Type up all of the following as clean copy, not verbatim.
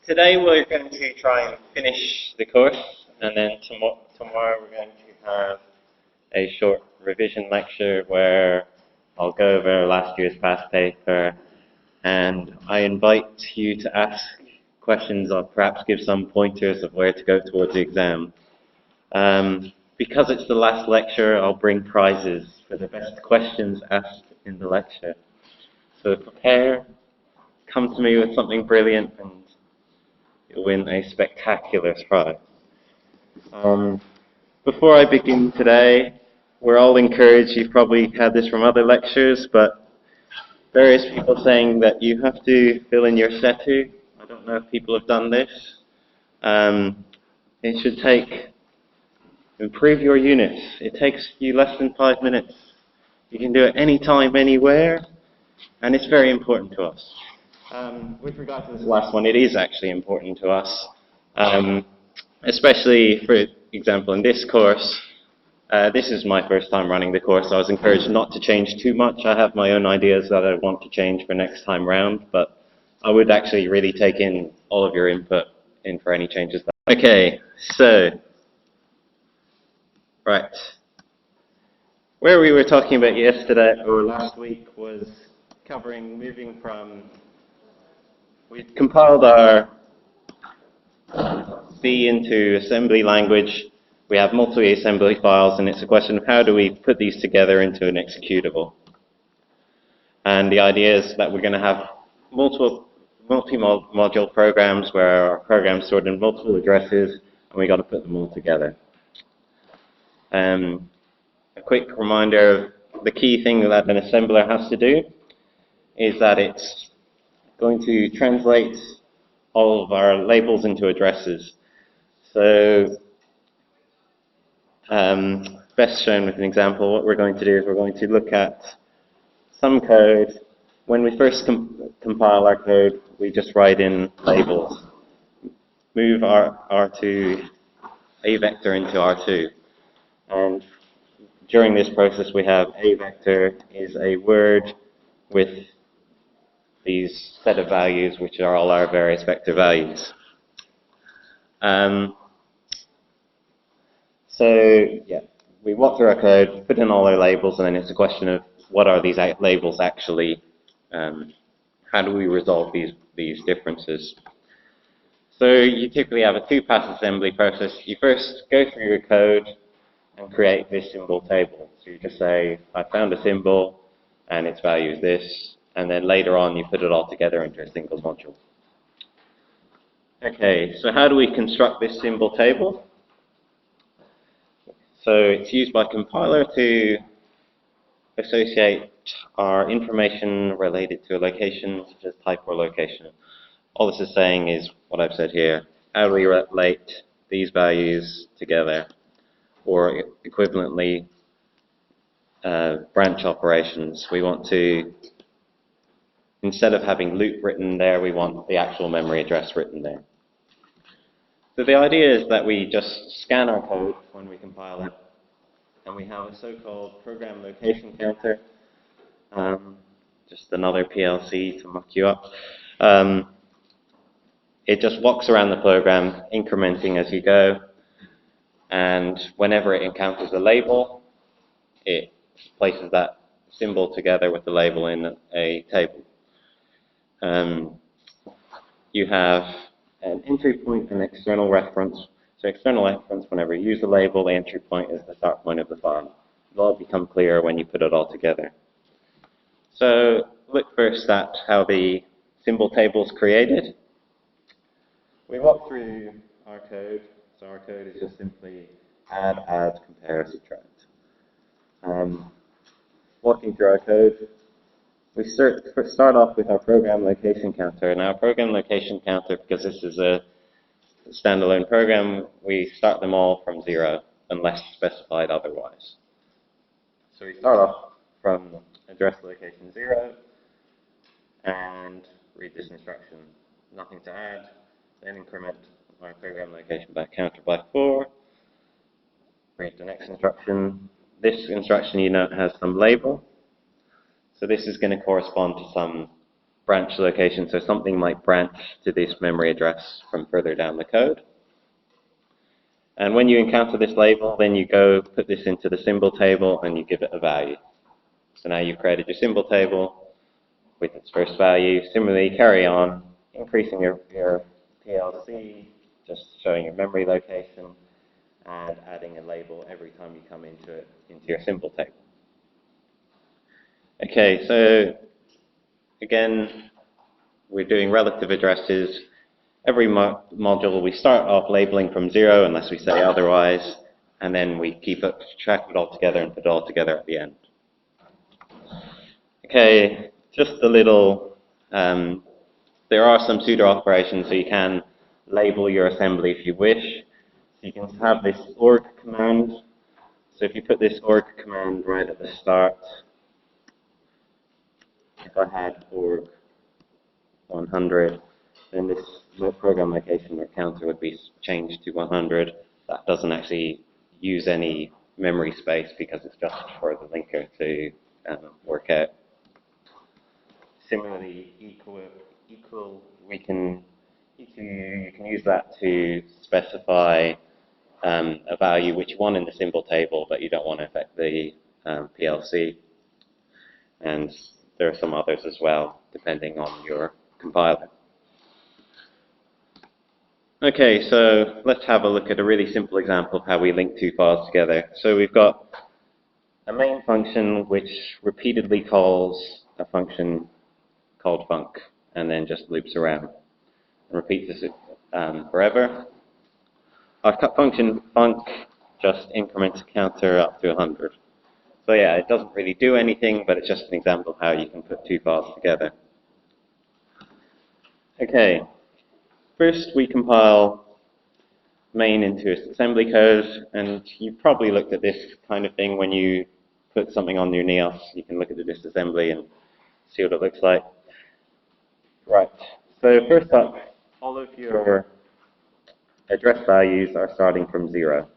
Today we're going to try and finish the course, and then tomorrow we're going to have a short revision lecture where I'll go over last year's past paper, and I invite you to ask questions or perhaps give some pointers of where to go towards the exam. Because it's the last lecture, I'll bring prizes for the best questions asked in the lecture. So prepare, come to me with something brilliant, and you'll win a spectacular prize. Before I begin today, we're all encouraged, you've probably had this from other lectures, but various people saying that you have to fill in your setu. I don't know if people have done this. It should improve your units. It takes you less than 5 minutes. You can do it anytime, anywhere, and it's very important to us. With regard to this last one, it is actually important to us, especially, for example, in this course. This is my first time running the course, so I was encouraged not to change too much. I have my own ideas that I want to change for next time round, but I would actually really take in all of your input in for any changes. Okay, so, right. Where we were talking about yesterday, or last week, was moving from, we compiled our C into assembly language. We have multiple assembly files, and it's a question of how do we put these together into an executable. And the idea is that we're going to have multi-module programs where our programs stored in multiple addresses, and we've got to put them all together. A quick reminder of the key thing that an assembler has to do is that it's going to translate all of our labels into addresses. So, best shown with an example, what we're going to do is we're going to look at some code. When we first compile our code, we just write in labels. Move R2, A vector into R2. And during this process, we have A vector is a word with these set of values, which are all our various vector values. So, yeah, we walk through our code, put in all our labels, and then it's a question of what are these labels actually, how do we resolve these differences. So you typically have a two-pass assembly process. You first go through your code and create this symbol table. So you just say, I found a symbol, and its value is this, and then later on you put it all together into a single module. Okay, so how do we construct this symbol table? So it's used by compiler to associate our information related to a location, such as type or location. All this is saying is what I've said here. How do we relate these values together? Or equivalently, branch operations. We want to, instead of having loop written there, we want the actual memory address written there. So the idea is that we just scan our code when we compile it, and we have a so-called program location counter, just another PLC to muck you up. It just walks around the program, incrementing as you go, and whenever it encounters a label, it places that symbol together with the label in a table. You have an entry point and external reference. So external reference, whenever you use the label, the entry point is the start point of the file. It'll all become clear when you put it all together. So look first at how the symbol table is created. We walk through our code. So our code is just simply add, compare, subtract. Walking through our code, we start off with our program location counter. Now, our program location counter, because this is a standalone program, we start them all from 0, unless specified otherwise. So we start off from address location 0, and read this instruction. Nothing to add, then increment our program location counter by 4. Read the next instruction. This instruction, you note, has some label. So this is going to correspond to some branch location, so something might branch to this memory address from further down the code. And when you encounter this label, then you go put this into the symbol table and you give it a value. So now you've created your symbol table with its first value. Similarly, carry on, increasing your PLC, just showing your memory location, and adding a label every time you come into your symbol table. Okay, so again, we're doing relative addresses. Every module, we start off labeling from 0 unless we say otherwise, and then we keep track of it all together and put it all together at the end. Okay, just a little, there are some pseudo operations, so you can label your assembly if you wish. So you can have this org command. So if you put this org command right at the start, if I had org 100, then this program location or counter would be changed to 100. That doesn't actually use any memory space because it's just for the linker to work out. Similarly, equal you can use that to specify a value which one in the symbol table, but you don't want to affect the PLC. And there are some others as well, depending on your compiler. Okay, so let's have a look at a really simple example of how we link two files together. So we've got a main function which repeatedly calls a function called func, and then just loops around and repeats this forever. Our function func just increments counter up to 100. So yeah, it doesn't really do anything, but it's just an example of how you can put two files together. Okay, first we compile main into its assembly code, and you've probably looked at this kind of thing when you put something on your NEOS. You can look at the disassembly and see what it looks like. Right, so first up, all of your address values are starting from 0.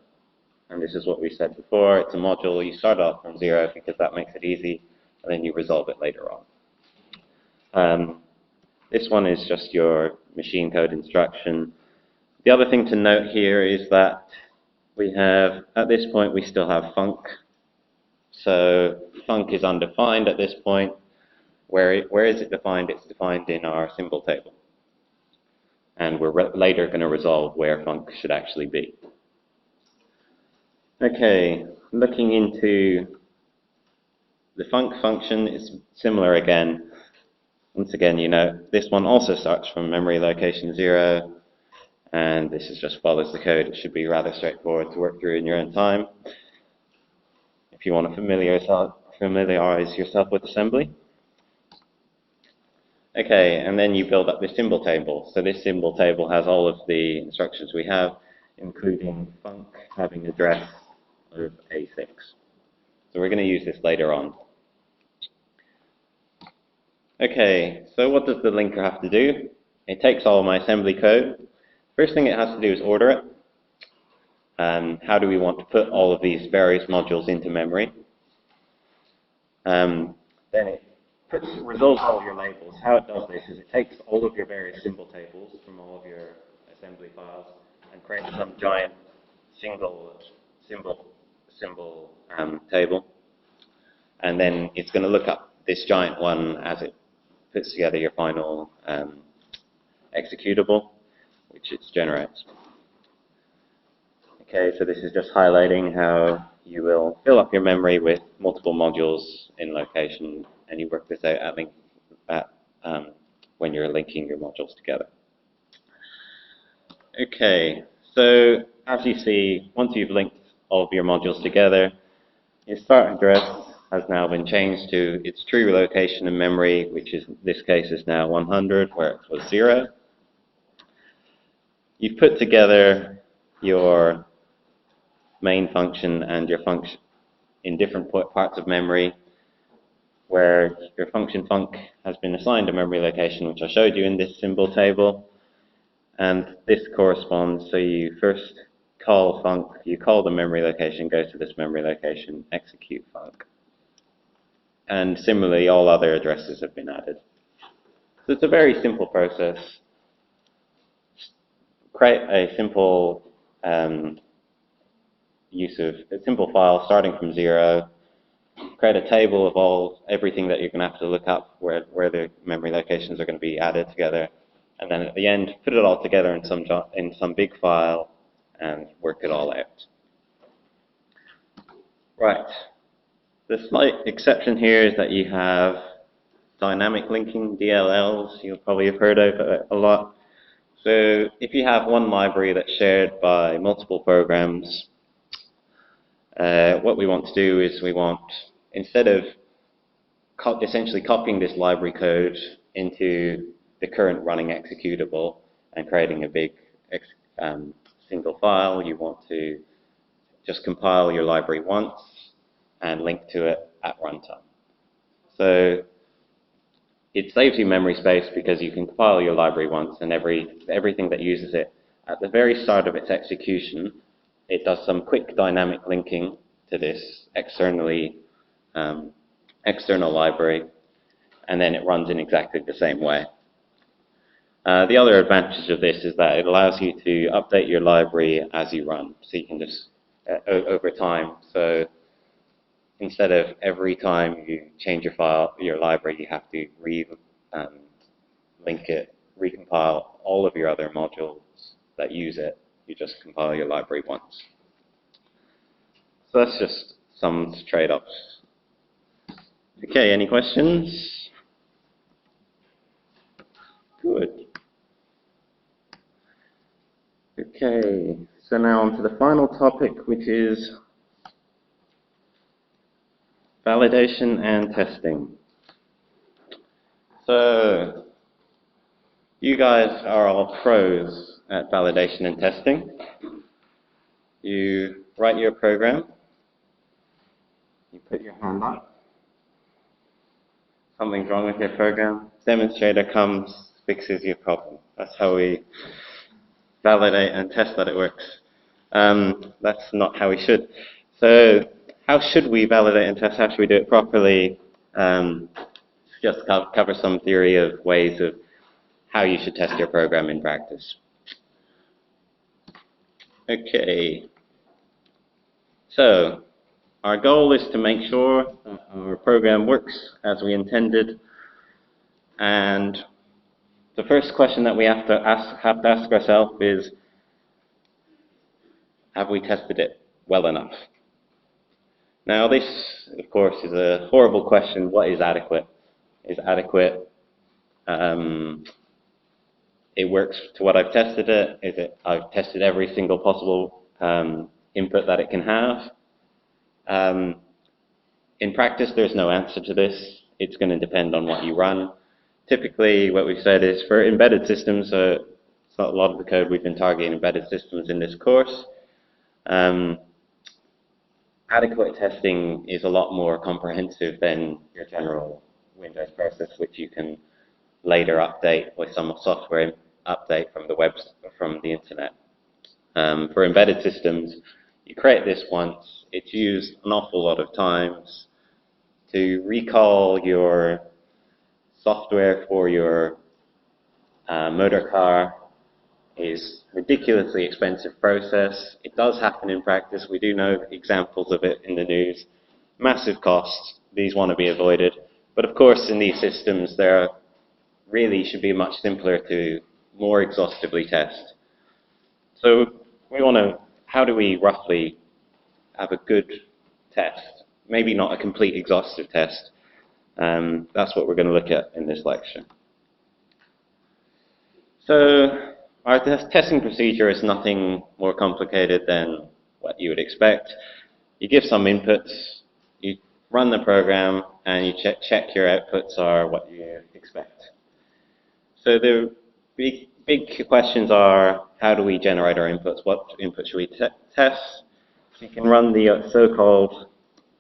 And this is what we said before. It's a module. You start off from 0 because that makes it easy, and then you resolve it later on. This one is just your machine code instruction. The other thing to note here is that we have, at this point, we still have func. So func is undefined at this point. Where is it defined? It's defined in our symbol table. And we're later going to resolve where func should actually be. Okay, looking into the func function is similar again. Once again, you know, this one also starts from memory location 0, and this is just follows the code. It should be rather straightforward to work through in your own time if you want to familiarize yourself with assembly. Okay, and then you build up this symbol table. So this symbol table has all of the instructions we have, including func having address of A6. So we're going to use this later on. Okay, so what does the linker have to do? It takes all of my assembly code. First thing it has to do is order it. How do we want to put all of these various modules into memory? Then it resolves all of your labels. How it does this is it takes all of your various symbol tables from all of your assembly files and creates some giant single symbol table. And then it's going to look up this giant one as it puts together your final executable, which it generates. Okay, so this is just highlighting how you will fill up your memory with multiple modules in location, and you work this out when you're linking your modules together. Okay, so as you see, once you've linked all of your modules together, your start address has now been changed to its true location in memory, which is, in this case, is now 100, where it was 0. You've put together your main function and your function in different parts of memory, where your function func has been assigned a memory location, which I showed you in this symbol table. And this corresponds, so you first call func, you call the memory location, go to this memory location, execute func. And similarly, all other addresses have been added. So it's a very simple process. Create a simple a simple file starting from zero. Create a table of everything that you're going to have to look up, where the memory locations are going to be added together, and then at the end, put it all together in some big file and work it all out. Right. The slight exception here is that you have dynamic linking, DLLs. You'll probably have heard of it a lot. So if you have one library that's shared by multiple programs, what we want to do is instead of essentially copying this library code into the current running executable and creating a big single file, you want to just compile your library once and link to it at runtime. So it saves you memory space because you can compile your library once, and everything that uses it at the very start of its execution, it does some quick dynamic linking to this external library, and then it runs in exactly the same way. The other advantage of this is that it allows you to update your library as you run, so you can just over time. So instead of every time you change your library, you have to link it, recompile all of your other modules that use it. You just compile your library once. So that's just some trade-offs. Okay, any questions? Good. Okay, so now on to the final topic, which is validation and testing. So you guys are all pros at validation and testing. You write your program, you put your hand up, something's wrong with your program, demonstrator comes, fixes your problem. That's how we validate and test that it works. That's not how we should. So how should we validate and test? How should we do it properly? Just cover some theory of ways of how you should test your program in practice. Okay. So our goal is to make sure our program works as we intended. And the first question that we have to ask ourselves is, have we tested it well enough? Now this, of course, is a horrible question. What is adequate? Is adequate, it works to what I've tested it? Is it, I've tested every single possible input that it can have? In practice, there's no answer to this. It's going to depend on what you run. Typically, what we've said is for embedded systems, it's not a lot of the code we've been targeting embedded systems in this course. Adequate testing is a lot more comprehensive than your general Windows process, which you can later update with some software update from the internet. For embedded systems, you create this once. It's used an awful lot of times to recall your software for your motor car is a ridiculously expensive process. It does happen in practice. We do know examples of it in the news. Massive costs. These want to be avoided. But of course, in these systems, there really should be much simpler to more exhaustively test. So we want to, how do we roughly have a good test? Maybe not a complete exhaustive test. That's what we're going to look at in this lecture. So our testing procedure is nothing more complicated than what you would expect. You give some inputs, you run the program, and you check your outputs are what you expect. So the big questions are, how do we generate our inputs? What inputs should we test? You can run the so-called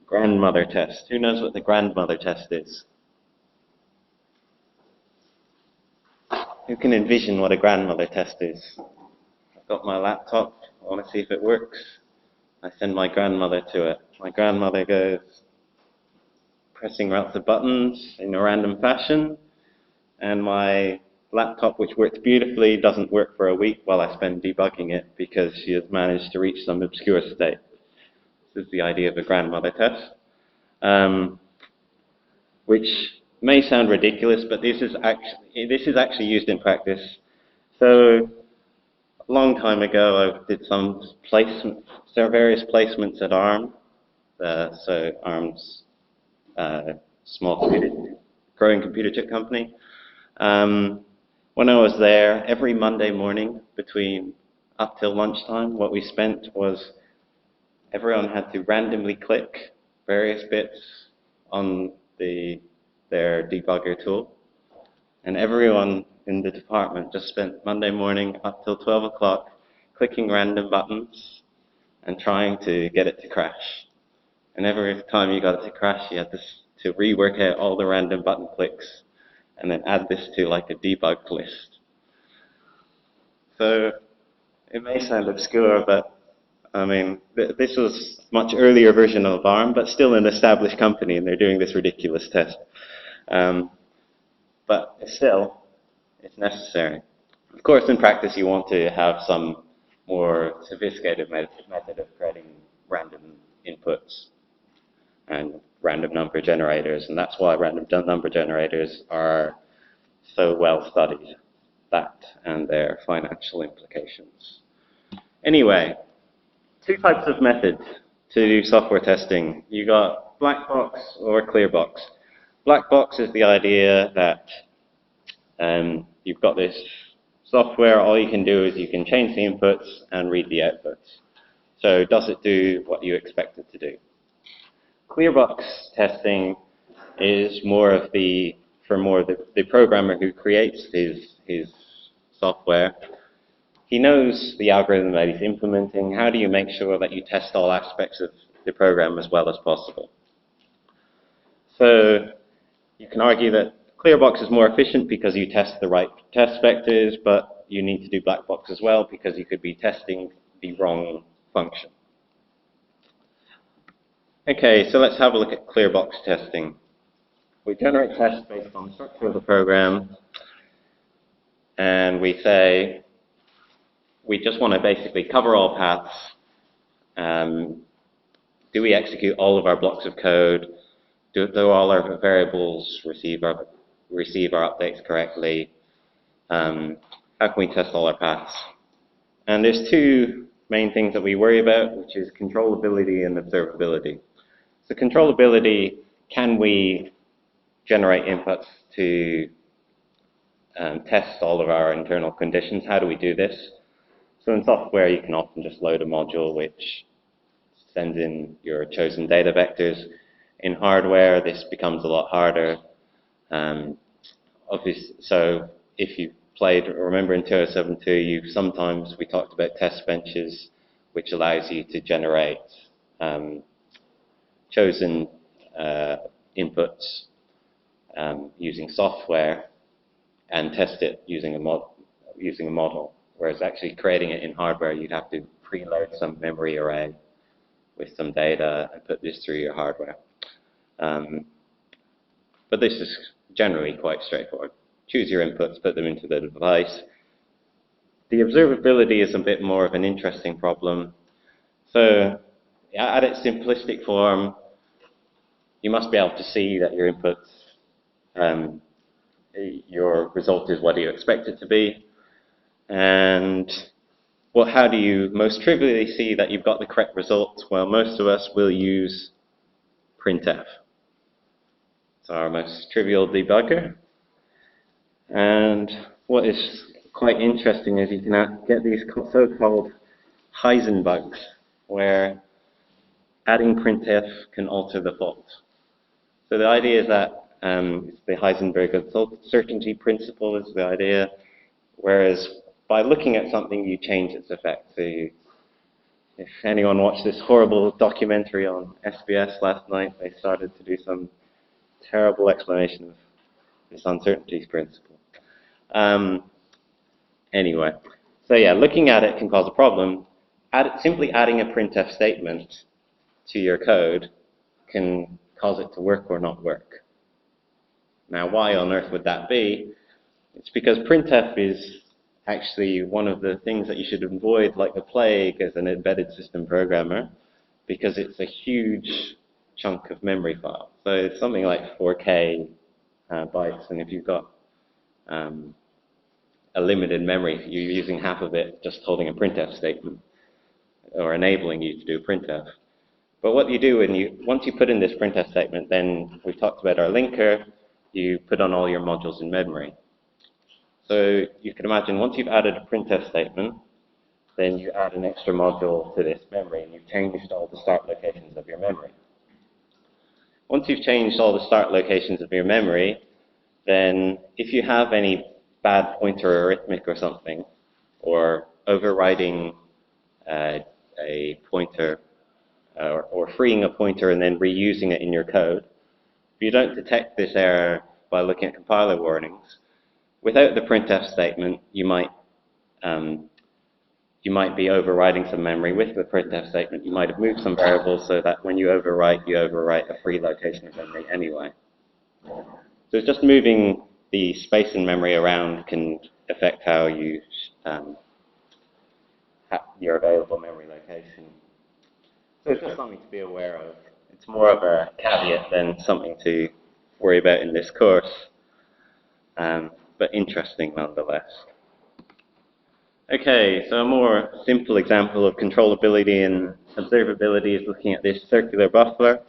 grandmother test. Who knows what the grandmother test is? Who can envision what a grandmother test is? I've got my laptop. I want to see if it works. I send my grandmother to it. My grandmother goes pressing lots of buttons in a random fashion, and my laptop, which works beautifully, doesn't work for a week while I spend debugging it because she has managed to reach some obscure state. This is the idea of a grandmother test, which may sound ridiculous, but this is actually used in practice. So a long time ago, I did some placement, there are various placements at ARM. So ARM's growing computer chip company. When I was there, every Monday morning up till lunchtime, what we spent was everyone had to randomly click various bits on their debugger tool. And everyone in the department just spent Monday morning up till 12 o'clock clicking random buttons and trying to get it to crash. And every time you got it to crash, you had to rework out all the random button clicks and then add this to like a debug list. So it may sound obscure, but I mean, this was a much earlier version of ARM, but still an established company, and they're doing this ridiculous test. But still, it's necessary. Of course, in practice, you want to have some more sophisticated method of creating random inputs and random number generators, and that's why random number generators are so well studied, that and their financial implications. Anyway, two types of methods to do software testing. You got black box or clear box. Black box is the idea that you've got this software, all you can do is you can change the inputs and read the outputs. So does it do what you expect it to do? Clear box testing is for the programmer who creates his software. He knows the algorithm that he's implementing. How do you make sure that you test all aspects of the program as well as possible? So you can argue that clear box is more efficient because you test the right test vectors, but you need to do black box as well because you could be testing the wrong function. Okay, so let's have a look at clear box testing. We generate tests based on the structure of the program, and we say we just want to basically cover all paths. Do we execute all of our blocks of code? Do all our variables receive our updates correctly? How can we test all our paths? And there's two main things that we worry about, which is controllability and observability. So controllability, can we generate inputs to test all of our internal conditions? How do we do this? So in software, you can often just load a module which sends in your chosen data vectors. In hardware, this becomes a lot harder. So if you remember in 2072, sometimes we talked about test benches, which allows you to generate chosen inputs using software and test it using a model. Whereas actually creating it in hardware, you'd have to preload some memory array with some data and put this through your hardware. But this is generally quite straightforward. Choose your inputs, put them into the device. The observability is a bit more of an interesting problem. So at its simplistic form, you must be able to see that your inputs, your result is what you expect it to be. And how do you most trivially see that you've got the correct result? Well, most of us will use printf. It's our most trivial debugger. And what is quite interesting is you can get these so-called Heisenbugs, where adding printf can alter the fault. So the idea is that the Heisenberg uncertainty principle is the idea, whereas by looking at something, you change its effect. So if anyone watched this horrible documentary on SBS last night, they started to do some terrible explanation of this uncertainty principle. Anyway, so yeah, looking at it can cause a problem. Simply adding a printf statement to your code can cause it to work or not work. Now, why on earth would that be? It's because printf is actually one of the things that you should avoid like the plague as an embedded system programmer, because it's a huge chunk of memory file. So it's something like 4K bytes, and if you've got a limited memory, you're using half of it just holding a printf statement, or enabling you to do printf. But what you do once you put in this printf statement, then we've talked about our linker, you put on all your modules in memory. So you can imagine once you've added a printf statement, then you add an extra module to this memory, and you've changed all the start locations of your memory. Once you've changed all the start locations of your memory, then if you have any bad pointer arithmetic or something, or overriding a pointer, or freeing a pointer and then reusing it in your code, if you don't detect this error by looking at compiler warnings, without the printf statement, you might be overriding some memory. With the printf statement, you might have moved some variables so that when you overwrite a free location of memory anyway. So it's just moving the space in memory around can affect how you your available memory location. So it's just something to be aware of. It's more of a caveat than something to worry about in this course, but interesting nonetheless. Okay, so a more simple example of controllability and observability is looking at this circular buffer.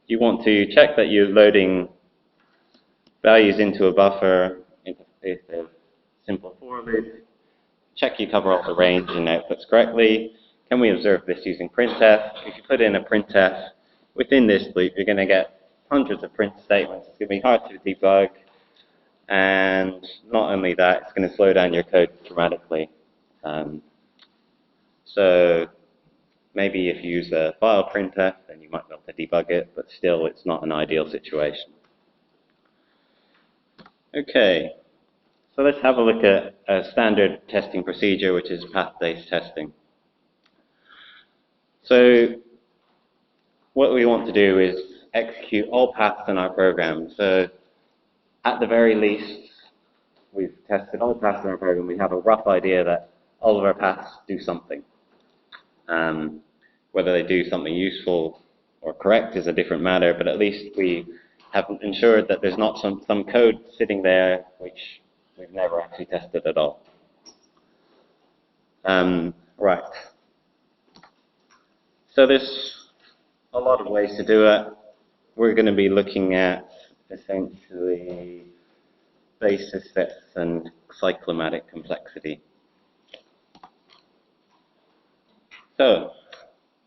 You want to check that you're loading values into a buffer with a simple for loop. Check you cover all the range and outputs correctly. Can we observe this using printf? If you put in a printf within this loop, you're going to get hundreds of print statements. It's going to be hard to debug. And not only that, it's going to slow down your code dramatically. So maybe if you use a file printf, then you might be able to debug it, but still it's not an ideal situation. Okay, so let's have a look at a standard testing procedure, which is path-based testing. So what we want to do is execute all paths in our program. So at the very least, we've tested all paths in our program. We have a rough idea that all of our paths do something. Whether they do something useful or correct is a different matter, but at least we have ensured that there's not some code sitting there which we've never actually tested at all. Right. So there's a lot of ways to do it. We're going to be looking at essentially basis sets and cyclomatic complexity. So,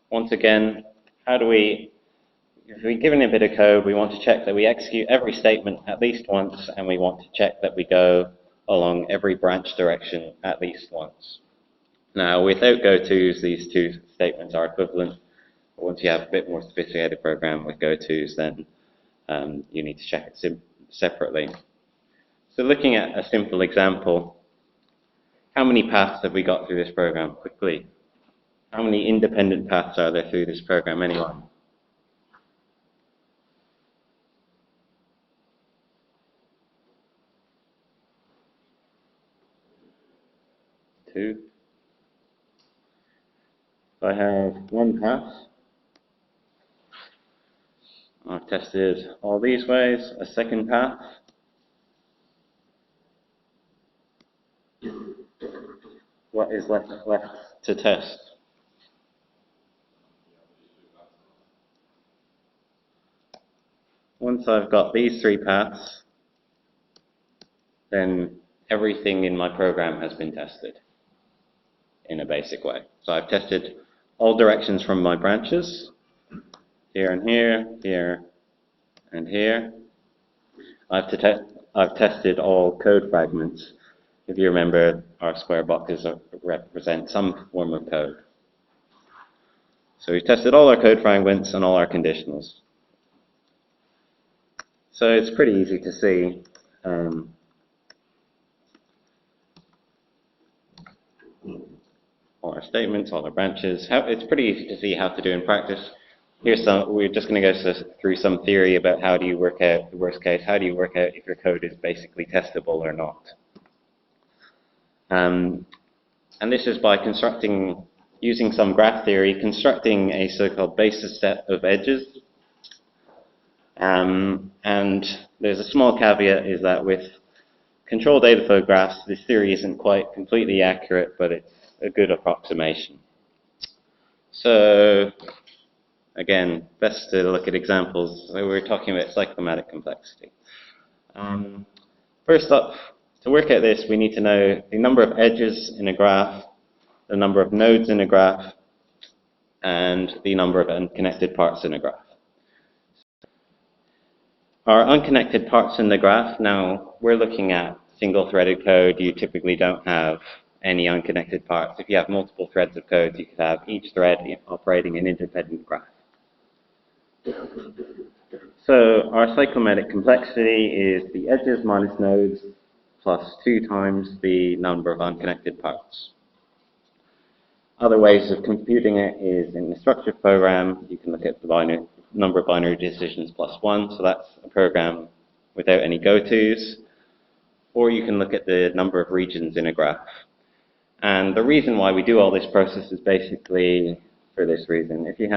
once again, if we're given a bit of code, we want to check that we execute every statement at least once, and we want to check that we go along every branch direction at least once. Now, without gotos, these two statements are equivalent. But once you have a bit more sophisticated program with gotos, then you need to check it separately. So looking at a simple example, how many paths have we got through this program quickly? How many independent paths are there through this program? Anyone? Two. I have one path. I've tested all these ways. A second path. What is left to test? Once I've got these three paths, then everything in my program has been tested in a basic way. So I've tested all directions from my branches, here and here, here and here. I've tested all code fragments. If you remember, our square boxes represent some form of code. So we've tested all our code fragments and all our conditionals. So it's pretty easy to see all our statements, all our branches. It's pretty easy to see how to do in practice. We're just going to go through some theory about how do you work out the worst case, how do you work out if your code is basically testable or not. And this is by using some graph theory, constructing a so-called basis set of edges. And there's a small caveat, is that with control data flow graphs, this theory isn't quite completely accurate, but it's a good approximation. So, again, best to look at examples. We're talking about cyclomatic complexity. First up, to work out this, we need to know the number of edges in a graph, the number of nodes in a graph, and the number of unconnected parts in a graph. Our unconnected parts in the graph, now we're looking at single-threaded code. You typically don't have any unconnected parts. If you have multiple threads of code, you could have each thread operating an independent graph. So our cyclomatic complexity is the edges minus nodes plus 2 times the number of unconnected parts. Other ways of computing it is in the structured program. You can look at the number of binary decisions plus 1, so that's a program without any go-tos. Or you can look at the number of regions in a graph. And the reason why we do all this process is basically for this reason. If you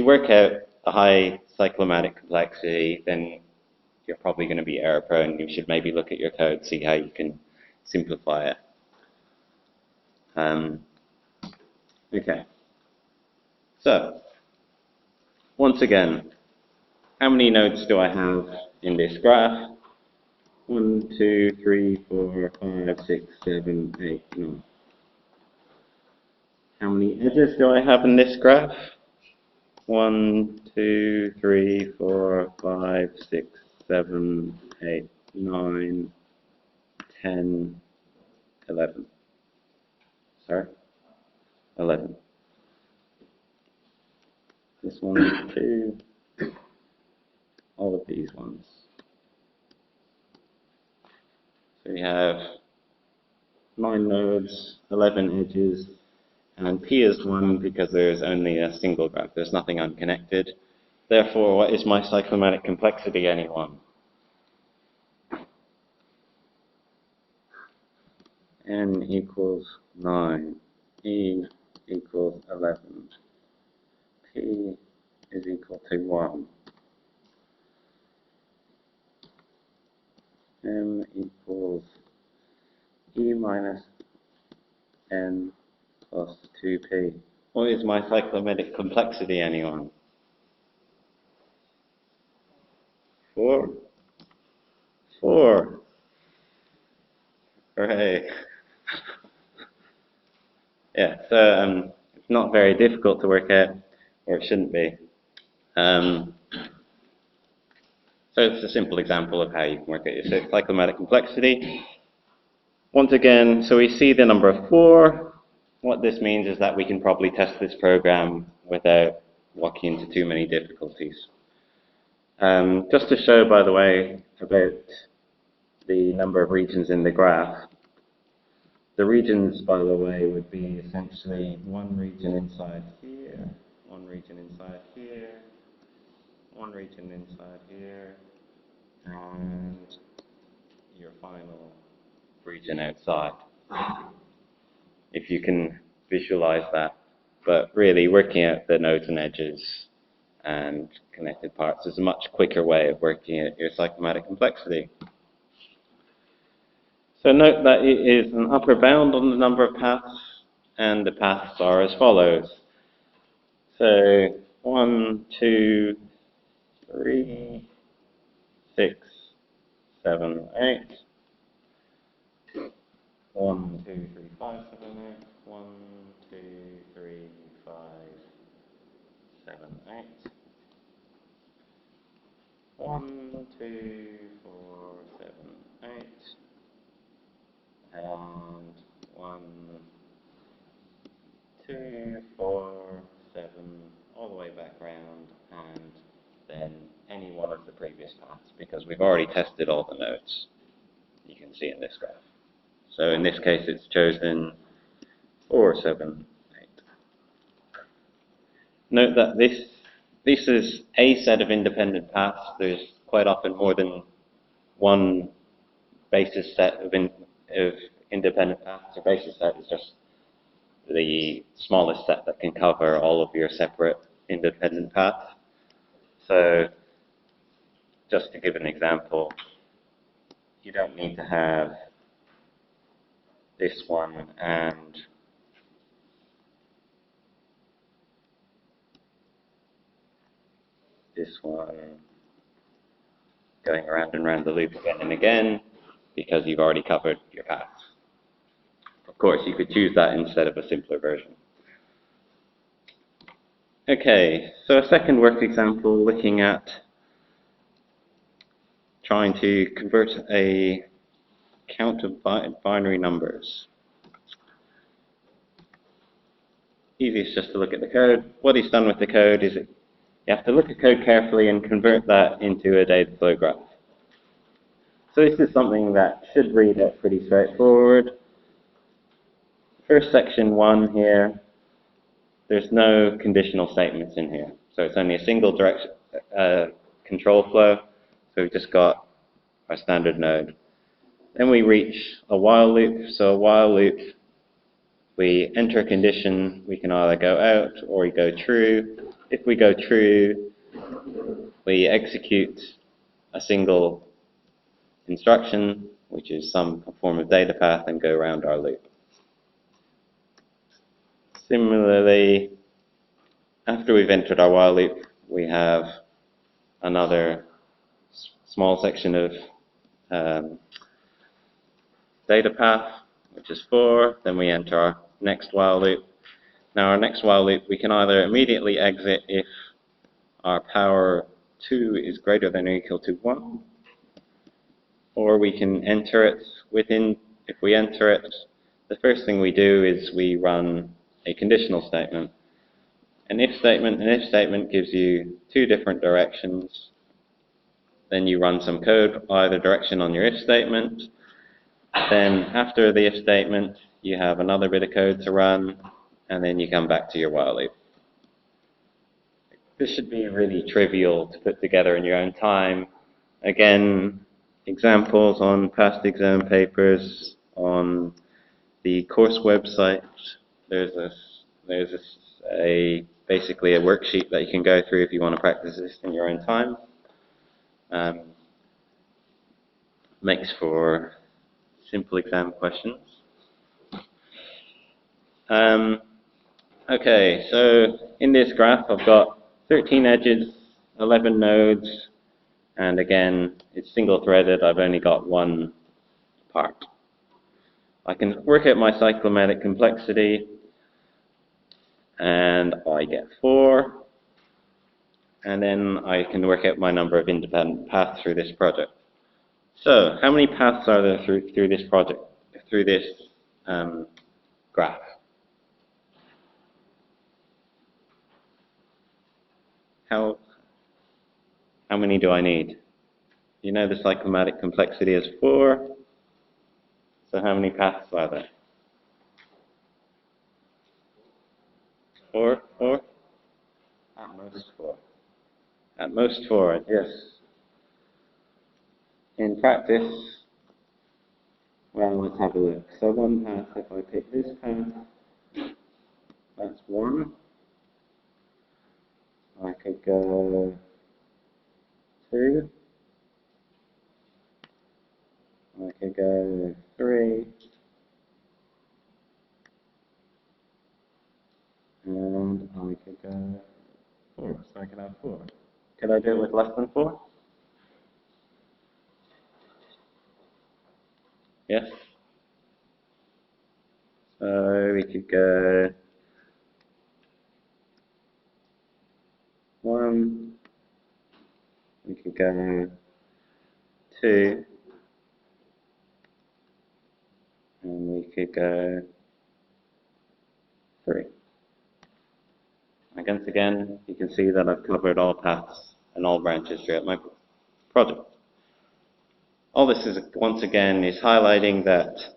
work out a high cyclomatic complexity, then you're probably going to be error prone. You should maybe look at your code, see how you can simplify it. Okay. So, once again, how many nodes do I have in this graph? 1, 2, 3, 4, 5, 6, 7, 8, 9. How many edges do I have in this graph? 1, 2, 3, 4, 5, 6, 7, 8, 9, 10, 11. Sorry? 11. This one, 2, all of these ones. So we have 9 nodes, 11 edges, and P is 1 because there's only a single graph. There's nothing unconnected. Therefore, what is my cyclomatic complexity, anyone? N equals 9. E equals 11. P is equal to 1. M equals E minus N plus 2P. What is my cyclomatic complexity, anyone? 4. 4. Hooray. Yeah, so it's not very difficult to work out, or it shouldn't be. So it's a simple example of how you can work out your cyclomatic complexity. Once again, so we see the number of 4. What this means is that we can probably test this program without walking into too many difficulties. Just to show, by the way, about the number of regions in the graph. The regions, by the way, would be essentially one region inside here, one region inside here, one region inside here, and your final region outside, if you can visualize that. But really, working out the nodes and edges and connected parts is a much quicker way of working out your cyclomatic complexity. So note that it is an upper bound on the number of paths, and the paths are as follows. So 1, 2, 3, 6, 7, 8. 1, 2, 3, 5, 7, 8. 1, 2, 3, 5, 7, 8. 1, 2, 4, 7, 8. And 1, 2, 4, 7, all the way back around, and then any one of the previous paths, because we've already tested all the nodes. You can see in this graph. So in this case, it's chosen 4, 7, 8. Note that this is a set of independent paths. There's quite often more than one basis set of independent paths. A basis set is just the smallest set that can cover all of your separate independent paths. So just to give an example, you don't need to have this one and this one going around and around the loop again and again, because you've already covered your paths. Of course, you could choose that instead of a simpler version. Okay, so a second work example looking at trying to convert a count of binary numbers. Easiest just to look at the code. What he's done with the code is you have to look at code carefully and convert that into a data flow graph. So this is something that should read out pretty straightforward. First section 1 here, there's no conditional statements in here. So it's only a single direction control flow. So we've just got our standard node. Then we reach a while loop. So a while loop, we enter a condition, we can either go out or we go true. If we go true, we execute a single instruction, which is some form of data path, and go around our loop. Similarly, after we've entered our while loop, we have another small section of data path, which is 4. Then we enter our next while loop. Now our next while loop, we can either immediately exit if our power 2 is greater than or equal to 1, or we can enter it within. If we enter it, the first thing we do is we run a conditional statement. An if statement gives you 2 different directions. Then you run some code either direction on your if statement. Then after the if statement, you have another bit of code to run, and then you come back to your while loop. This should be really trivial to put together in your own time. Again, examples on past exam papers, on the course website. There's basically a worksheet that you can go through if you want to practice this in your own time. Makes for simple exam questions. Okay, so in this graph I've got 13 edges, 11 nodes, and again it's single threaded. I've only got one part. I can work out my cyclomatic complexity, and I get 4. And then I can work out my number of independent paths through this project. So, how many paths are there through this project, through this graph? How many do I need? You know the cyclomatic complexity is 4. So how many paths are there? 4? At most 4. At most 4, yes. In practice, well, let's have a look. So one path, if I pick this path, that's 1. I could go 2. I could go 3. And I could go 4. So I could have 4. Could I do it with less than 4? Yes? So we could go 1. We could go 2. And we could go 3. And once again, you can see that I've covered all paths and all branches throughout my project. All this is, once again, is highlighting that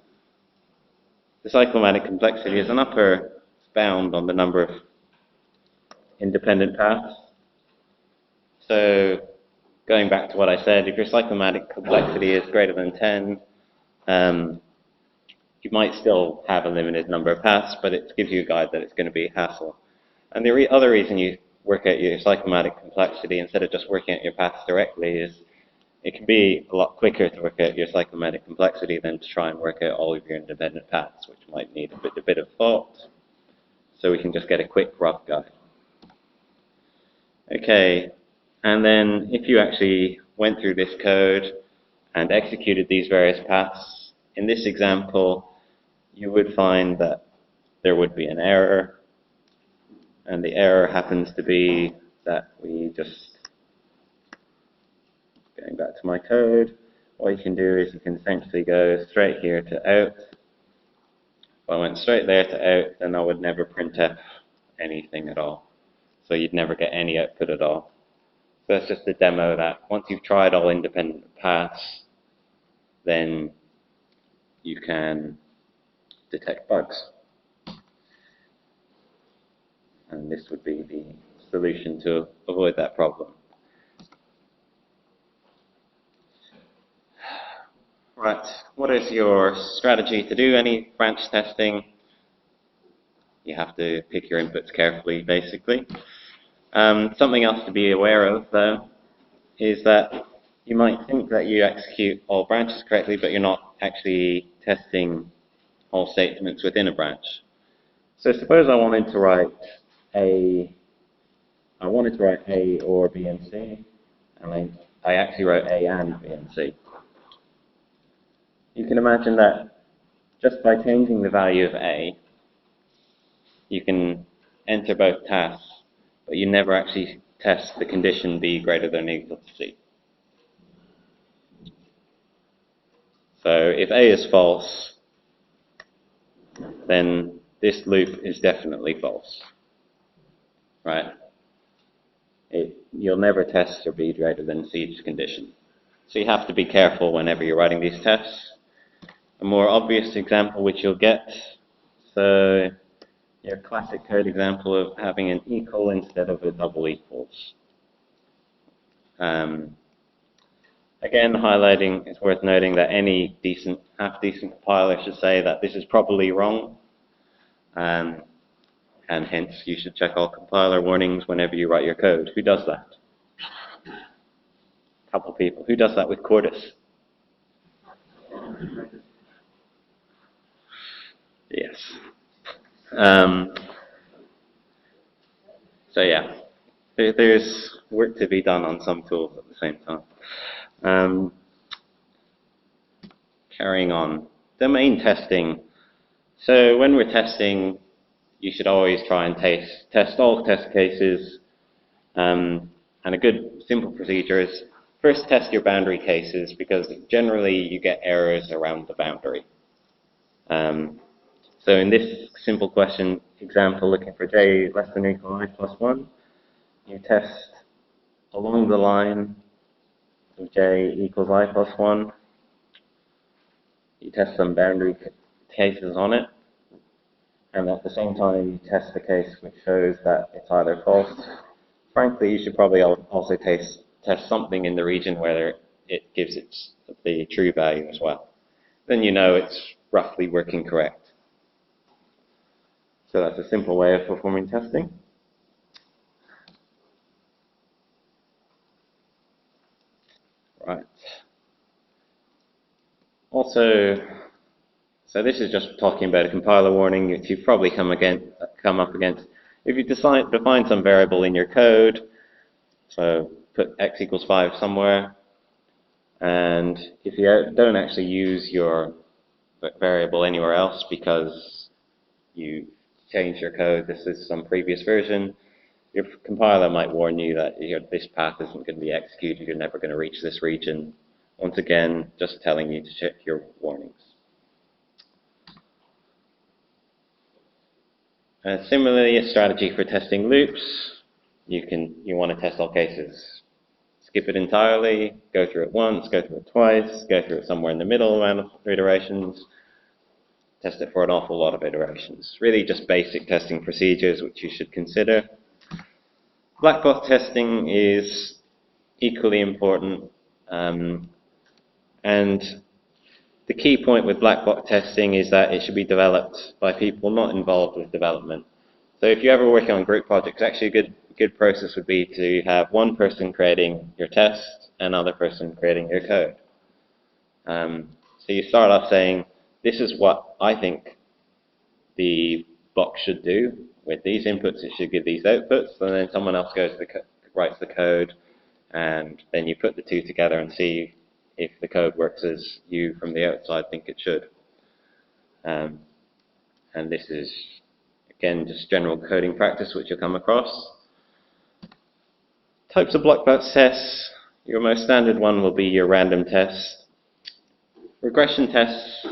the cyclomatic complexity is an upper bound on the number of independent paths. So going back to what I said, if your cyclomatic complexity is greater than 10, you might still have a limited number of paths, but it gives you a guide that it's going to be a hassle. And the other reason you work out your cyclomatic complexity instead of just working out your paths directly is it can be a lot quicker to work out your cyclomatic complexity than to try and work out all of your independent paths, which might need a bit of thought. So we can just get a quick rough guide. Okay, and then if you actually went through this code and executed these various paths, in this example, you would find that there would be an error, and the error happens to be that we just, going back to my code, what you can do is you can essentially go straight here to out. If I went straight there to out, then I would never printf anything at all. So you'd never get any output at all. So that's just a demo that once you've tried all independent paths, then you can detect bugs. And this would be the solution to avoid that problem. Right, what is your strategy to do any branch testing? You have to pick your inputs carefully, basically. Something else to be aware of, though, is that you might think that you execute all branches correctly, but you're not actually testing all statements within a branch. So suppose I wanted to write A or B and C, and I actually wrote A and B and C. You can imagine that just by changing the value of A, you can enter both tasks, but you never actually test the condition B greater than or equal to C. So if A is false, then this loop is definitely false, right? You'll never test for B greater than C's condition. So you have to be careful whenever you're writing these tests. A more obvious example which you'll get, so your classic code example of having an equal instead of a double equals. Again, highlighting, it's worth noting that any half-decent compiler should say that this is probably wrong, and hence you should check all compiler warnings whenever you write your code. Who does that? A couple people. Who does that with Quartus? Yes. So yeah, there's work to be done on some tools at the same time. Carrying on. Domain testing. So when we're testing, you should always try and test all test cases. And a good simple procedure is first test your boundary cases, because generally you get errors around the boundary. So in this simple question example, looking for j less than or equal I plus 1, you test along the line of j equals I plus 1. You test some boundary cases on it, and at the same time you test the case which shows that it's either false. Frankly, you should probably also test something in the region where it gives the true value as well. Then you know it's roughly working correct. So that's a simple way of performing testing. Right. Also, so this is just talking about a compiler warning which you've probably come up against. If you define some variable in your code, so put x equals 5 somewhere, and if you don't actually use your variable anywhere else because you changed your code, this is some previous version, your compiler might warn you that this path isn't going to be executed, you're never going to reach this region. Once again, just telling you to check your warnings. Similarly, a strategy for testing loops, you want to test all cases. Skip it entirely, go through it once, go through it twice, go through it somewhere in the middle amount of iterations, test it for an awful lot of iterations. Really just basic testing procedures which you should consider. Black box testing is equally important, and the key point with black box testing is that it should be developed by people not involved with development. So if you're ever working on group projects, actually a good process would be to have one person creating your test and another person creating your code. So you start off saying, this is what I think the box should do. With these inputs, it should give these outputs, and then someone else goes writes the code, and then you put the two together and see if the code works as you from the outside think it should. And this is, again, just general coding practice which you'll come across. Types of black box tests. Your most standard one will be your random test. Regression tests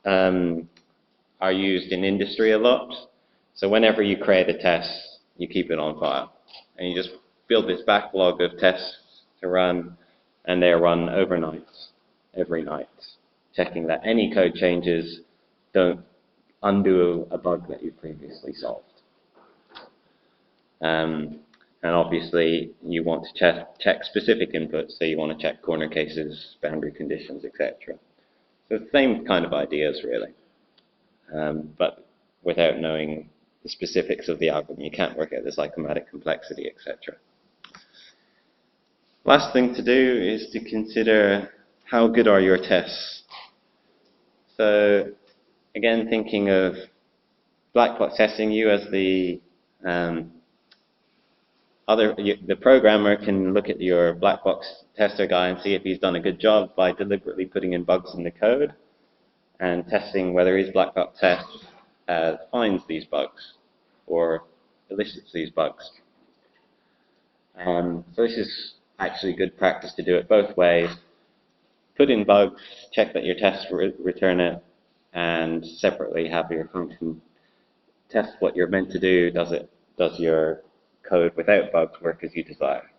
are used in industry a lot. So whenever you create a test, you keep it on file. And you just build this backlog of tests to run, and they're run overnight, every night, checking that any code changes don't undo a bug that you previously solved. And obviously, you want to check specific inputs, so you want to check corner cases, boundary conditions, etc. So the same kind of ideas, really, but without knowing the specifics of the algorithm. You can't work out the psychomatic complexity, etc. Last thing to do is to consider how good are your tests. So again, thinking of black box testing, you as the programmer can look at your black box tester guy and see if he's done a good job by deliberately putting in bugs in the code and testing whether his black box test finds these bugs or elicits these bugs. So this is actually good practice to do it both ways. Put in bugs, check that your tests return it, and separately have your function test what you're meant to do. Does your code without bugs work as you desire?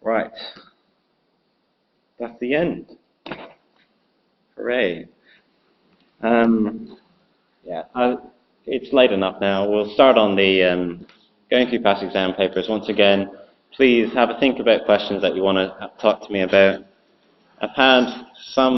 Right. That's the end. Hooray. It's late enough now. We'll start on the going through past exam papers. Once again, please have a think about questions that you want to talk to me about. I've had some